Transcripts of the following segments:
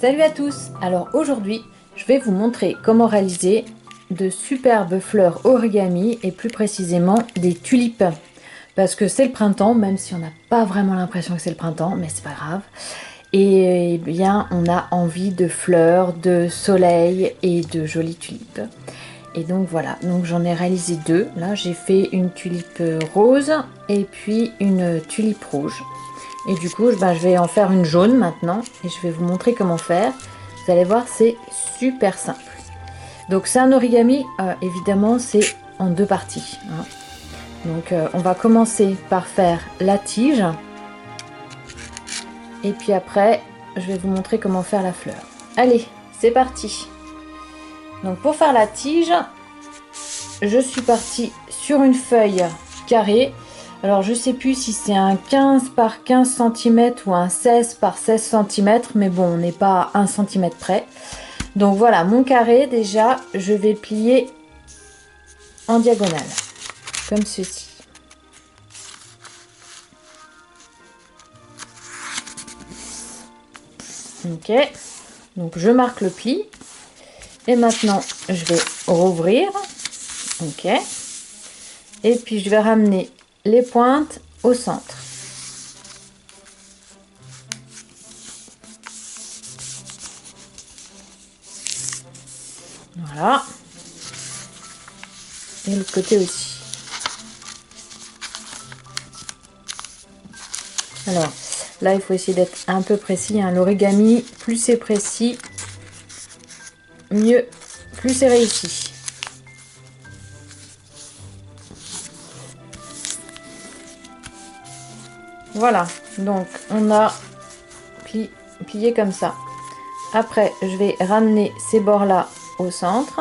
Salut à tous! Alors aujourd'hui, je vais vous montrer comment réaliser de superbes fleurs origami et plus précisément des tulipes. Parce que c'est le printemps, même si on n'a pas vraiment l'impression que c'est le printemps, mais c'est pas grave. Et bien, on a envie de fleurs, de soleil et de jolies tulipes. Et donc voilà, donc j'en ai réalisé deux. Là, j'ai fait une tulipe rose et puis une tulipe rouge. Et du coup, je vais en faire une jaune maintenant et je vais vous montrer comment faire. Vous allez voir, c'est super simple. Donc c'est un origami, évidemment, c'est en deux parties. Hein. Donc on va commencer par faire la tige. Et puis après, je vais vous montrer comment faire la fleur. Allez, c'est parti. Donc pour faire la tige, je suis partie sur une feuille carrée. Alors je sais plus si c'est un 15 par 15 cm ou un 16 par 16 cm, mais bon, on n'est pas à 1 cm près. Donc voilà, mon carré, déjà, je vais plier en diagonale, comme ceci. Ok, donc je marque le pli. Et maintenant, je vais rouvrir. Ok. Et puis je vais ramener les pointes au centre. Voilà. Et l'autre côté aussi. Alors, là, il faut essayer d'être un peu précis. Hein. L'origami, plus c'est précis, mieux, plus c'est réussi. Voilà, donc on a plié comme ça. Après, je vais ramener ces bords-là au centre.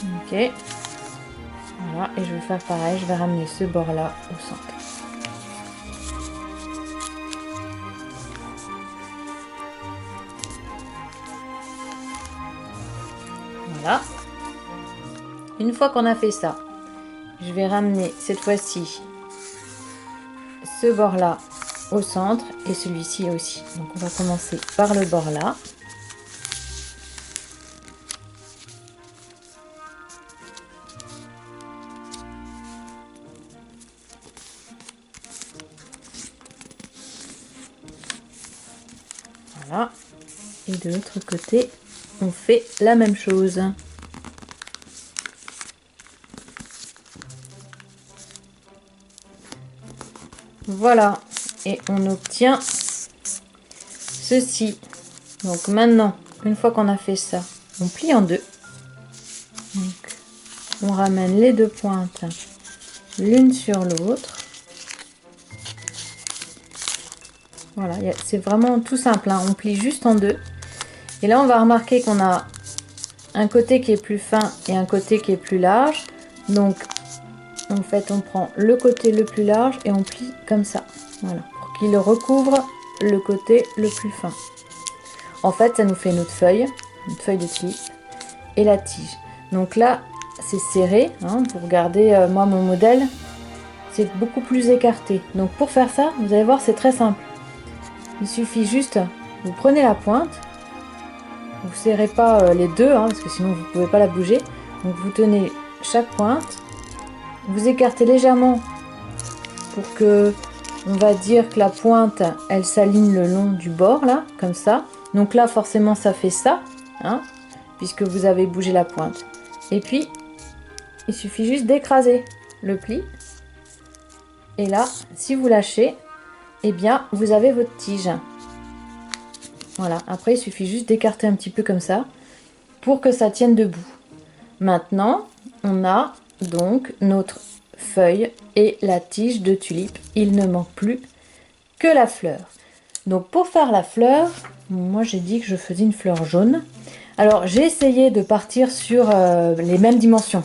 Ok. Voilà, et je vais faire pareil, je vais ramener ce bord-là au centre. Voilà. Une fois qu'on a fait ça, je vais ramener cette fois-ci ce bord-là au centre et celui-ci aussi. Donc on va commencer par le bord là. Voilà. Et de l'autre côté, on fait la même chose. Voilà. Et on obtient ceci. Donc maintenant, une fois qu'on a fait ça, on plie en deux. Donc, on ramène les deux pointes l'une sur l'autre. Voilà, c'est vraiment tout simple, hein. On plie juste en deux. Et là, on va remarquer qu'on a un côté qui est plus fin et un côté qui est plus large. Donc, en fait, on prend le côté le plus large et on plie comme ça. Voilà, pour qu'il recouvre le côté le plus fin. En fait, ça nous fait notre feuille de tulipe et la tige. Donc là, c'est serré. Hein, vous regardez, moi, mon modèle, c'est beaucoup plus écarté. Donc pour faire ça, vous allez voir, c'est très simple. Il suffit juste, vous prenez la pointe, vous serrez pas les deux, hein, parce que sinon vous ne pouvez pas la bouger. Donc vous tenez chaque pointe, vous écartez légèrement pour que, on va dire que la pointe, elle s'aligne le long du bord là, comme ça. Donc là forcément ça fait ça, hein, puisque vous avez bougé la pointe. Et puis il suffit juste d'écraser le pli. Et là, si vous lâchez, eh bien vous avez votre tige. Voilà, après il suffit juste d'écarter un petit peu comme ça pour que ça tienne debout. Maintenant, on a donc notre feuille et la tige de tulipe. Il ne manque plus que la fleur. Donc pour faire la fleur, moi j'ai dit que je faisais une fleur jaune. Alors j'ai essayé de partir sur les mêmes dimensions.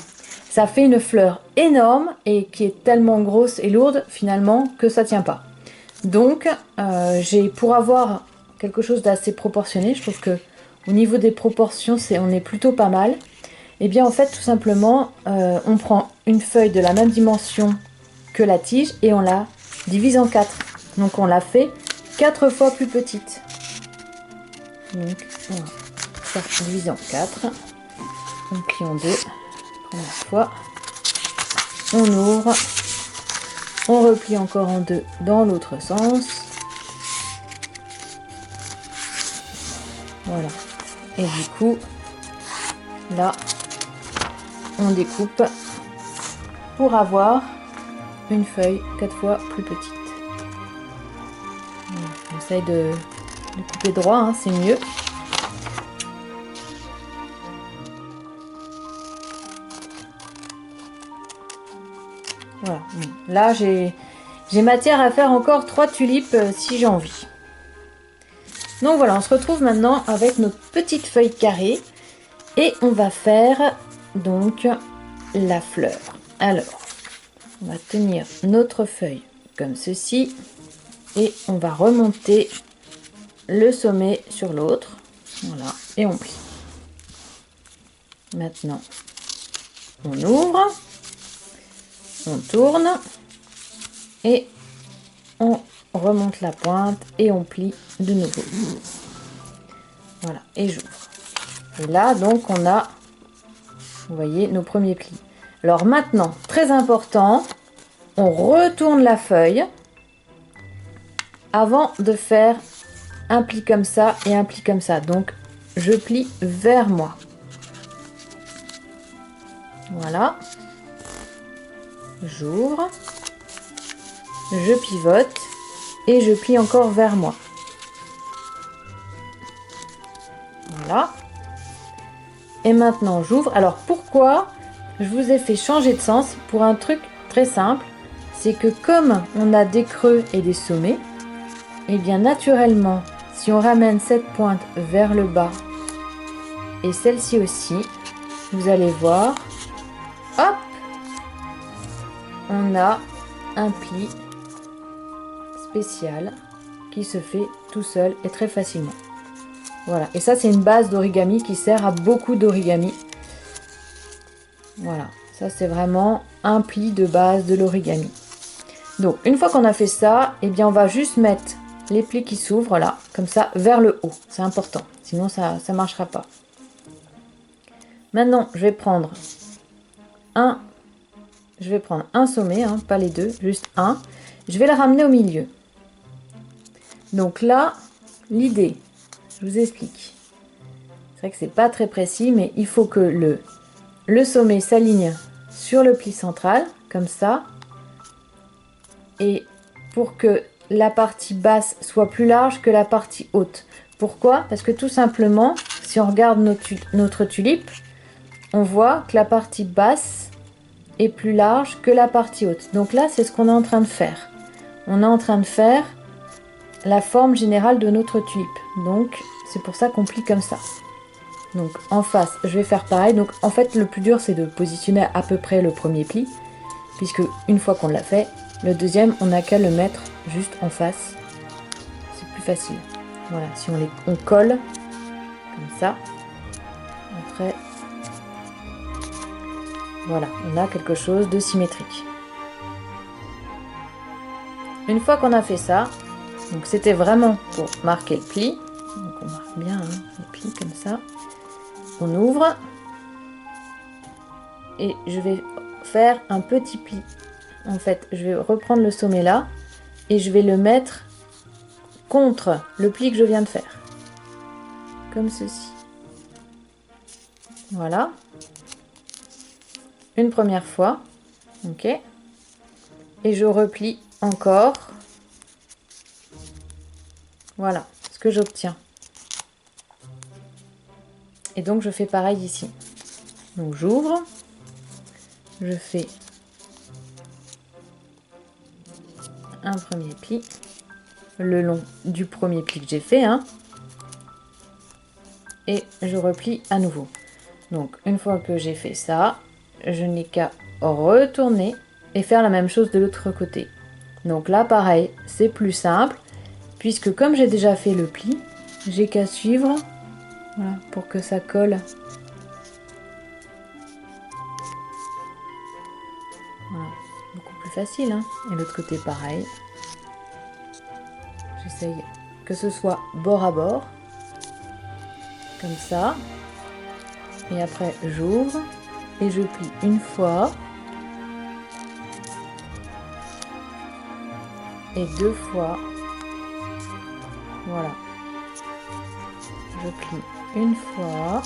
Ça fait une fleur énorme et qui est tellement grosse et lourde finalement que ça tient pas. Donc pour avoir quelque chose d'assez proportionné, je trouve que au niveau des proportions, on est plutôt pas mal. Eh bien en fait tout simplement on prend une feuille de la même dimension que la tige et on la divise en 4. Donc on la fait 4 fois plus petite. Donc on va faire diviser en 4. On plie en 2. Première fois. On ouvre. On replie encore en 2 dans l'autre sens. Voilà. Et du coup, là, on découpe pour avoir une feuille 4 fois plus petite. Voilà. On essaye de couper droit, hein, c'est mieux. Voilà. Là, j'ai matière à faire encore 3 tulipes si j'ai envie. Donc voilà, on se retrouve maintenant avec nos petites feuilles carrées et on va faire donc la fleur. Alors, on va tenir notre feuille comme ceci et on va remonter le sommet sur l'autre. Voilà, et on plie. Maintenant, on ouvre, on tourne et on remonte la pointe et on plie de nouveau. Voilà, et j'ouvre. Et là, donc, on a, vous voyez, nos premiers plis. Alors maintenant, très important, on retourne la feuille avant de faire un pli comme ça et un pli comme ça. Donc, je plie vers moi. Voilà. J'ouvre. Je pivote. Et je plie encore vers moi. Voilà. Et maintenant, j'ouvre. Alors, pourquoi je vous ai fait changer de sens? Pour un truc très simple. C'est que comme on a des creux et des sommets, et bien naturellement, si on ramène cette pointe vers le bas et celle-ci aussi, vous allez voir, hop, on a un pli spécial qui se fait tout seul et très facilement. Voilà, et ça c'est une base d'origami qui sert à beaucoup d'origami. Voilà, ça c'est vraiment un pli de base de l'origami. Donc une fois qu'on a fait ça, eh bien on va juste mettre les plis qui s'ouvrent là, comme ça, vers le haut. C'est important, sinon ça ne marchera pas. Maintenant, je vais prendre un sommet, hein, pas les deux, juste un. Je vais le ramener au milieu. Donc là, l'idée, je vous explique. C'est vrai que c'est pas très précis, mais il faut que le sommet s'aligne sur le pli central, comme ça. Et pour que la partie basse soit plus large que la partie haute. Pourquoi? Parce que tout simplement, si on regarde notre tulipe, on voit que la partie basse est plus large que la partie haute. Donc là, c'est ce qu'on est en train de faire. On est en train de faire la forme générale de notre tulipe. Donc, c'est pour ça qu'on plie comme ça. Donc, en face, je vais faire pareil. Donc, en fait, le plus dur, c'est de positionner à peu près le premier pli. Puisque, une fois qu'on l'a fait, le deuxième, on n'a qu'à le mettre juste en face. C'est plus facile. Voilà, si on colle, comme ça. Après, voilà, on a quelque chose de symétrique. Une fois qu'on a fait ça, donc c'était vraiment pour marquer le pli. Donc on marque bien hein, les plis comme ça. On ouvre. Et je vais faire un petit pli. En fait, je vais reprendre le sommet là. Et je vais le mettre contre le pli que je viens de faire. Comme ceci. Voilà. Une première fois. Ok. Et je replie encore. Voilà ce que j'obtiens. Et donc je fais pareil ici. Donc j'ouvre. Je fais un premier pli. Le long du premier pli que j'ai fait. Hein, et je replie à nouveau. Donc une fois que j'ai fait ça, je n'ai qu'à retourner et faire la même chose de l'autre côté. Donc là pareil, c'est plus simple puisque comme j'ai déjà fait le pli, j'ai qu'à suivre, voilà, pour que ça colle plus facile, hein. Et l'autre côté pareil. J'essaye que ce soit bord à bord, comme ça. Et après j'ouvre et je plie une fois et 2 fois. Voilà. Je plie une fois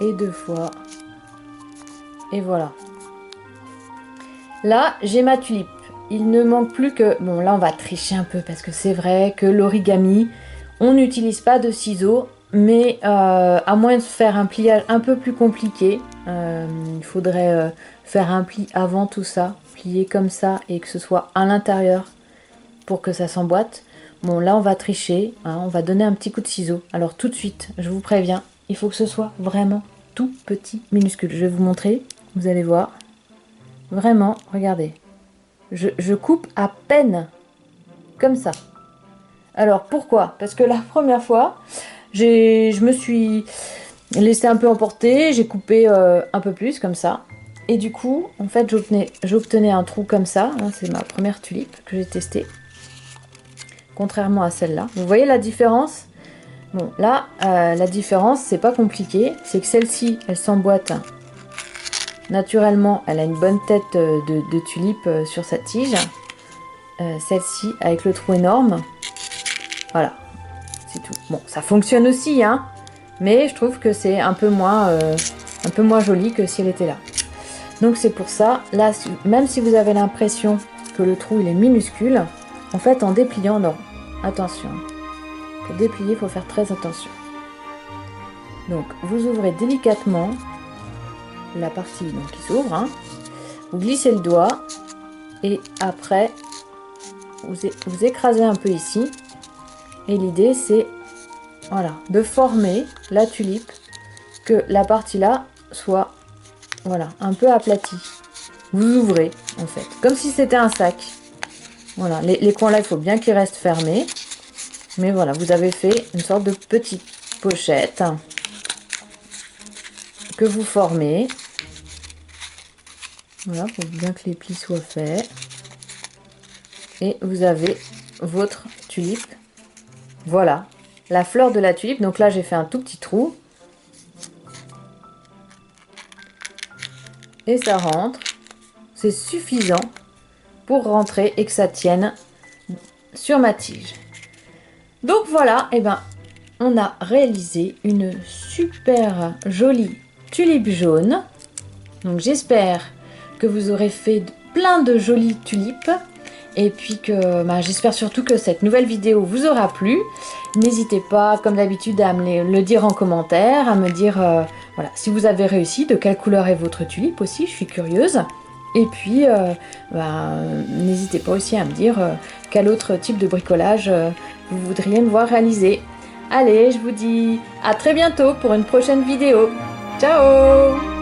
et 2 fois. Et voilà. Là, j'ai ma tulipe. Il ne manque plus que... Bon, là, on va tricher un peu parce que c'est vrai que l'origami, on n'utilise pas de ciseaux. Mais à moins de faire un pliage un peu plus compliqué, il faudrait faire un pli avant tout ça. Plier comme ça et que ce soit à l'intérieur pour que ça s'emboîte. Bon, là, on va tricher. Hein, on va donner un petit coup de ciseau. Alors, tout de suite, je vous préviens, il faut que ce soit vraiment tout petit, minuscule. Je vais vous montrer. Vous allez voir. Vraiment, regardez. Je coupe à peine. Comme ça. Alors, pourquoi? Parce que la première fois, je me suis laissé un peu emporter. J'ai coupé un peu plus, comme ça. Et du coup, en fait, j'obtenais un trou comme ça. Hein, c'est ma première tulipe que j'ai testée. Contrairement à celle-là. Vous voyez la différence? Bon, là, la différence, c'est pas compliqué. C'est que celle-ci, elle s'emboîte naturellement. Elle a une bonne tête de tulipe sur sa tige. Celle-ci, avec le trou énorme. Voilà, c'est tout. Bon, ça fonctionne aussi, hein. Mais je trouve que c'est un peu moins joli que si elle était là. Donc c'est pour ça, là, même si vous avez l'impression que le trou, il est minuscule, en fait, en dépliant, non. Attention. Pour déplier, il faut faire très attention. Donc, vous ouvrez délicatement la partie donc, qui s'ouvre. Hein. Vous glissez le doigt. Et après, vous écrasez un peu ici. Et l'idée, c'est voilà, de former la tulipe, que la partie là soit voilà, un peu aplatie. Vous ouvrez, en fait, comme si c'était un sac. Voilà, les coins là, il faut bien qu'ils restent fermés. Mais voilà, vous avez fait une sorte de petite pochette que vous formez. Voilà, pour bien que les plis soient faits. Et vous avez votre tulipe. Voilà, la fleur de la tulipe. Donc là, j'ai fait un tout petit trou. Et ça rentre. C'est suffisant pour rentrer et que ça tienne sur ma tige. Donc voilà, et ben, on a réalisé une super jolie tulipe jaune. Donc j'espère que vous aurez fait plein de jolies tulipes. Et puis que j'espère surtout que cette nouvelle vidéo vous aura plu. N'hésitez pas, comme d'habitude, à me le dire en commentaire, à me dire voilà, si vous avez réussi, de quelle couleur est votre tulipe aussi, je suis curieuse. Et puis, n'hésitez pas aussi à me dire quel autre type de bricolage vous voudriez me voir réaliser. Allez, je vous dis à très bientôt pour une prochaine vidéo. Ciao!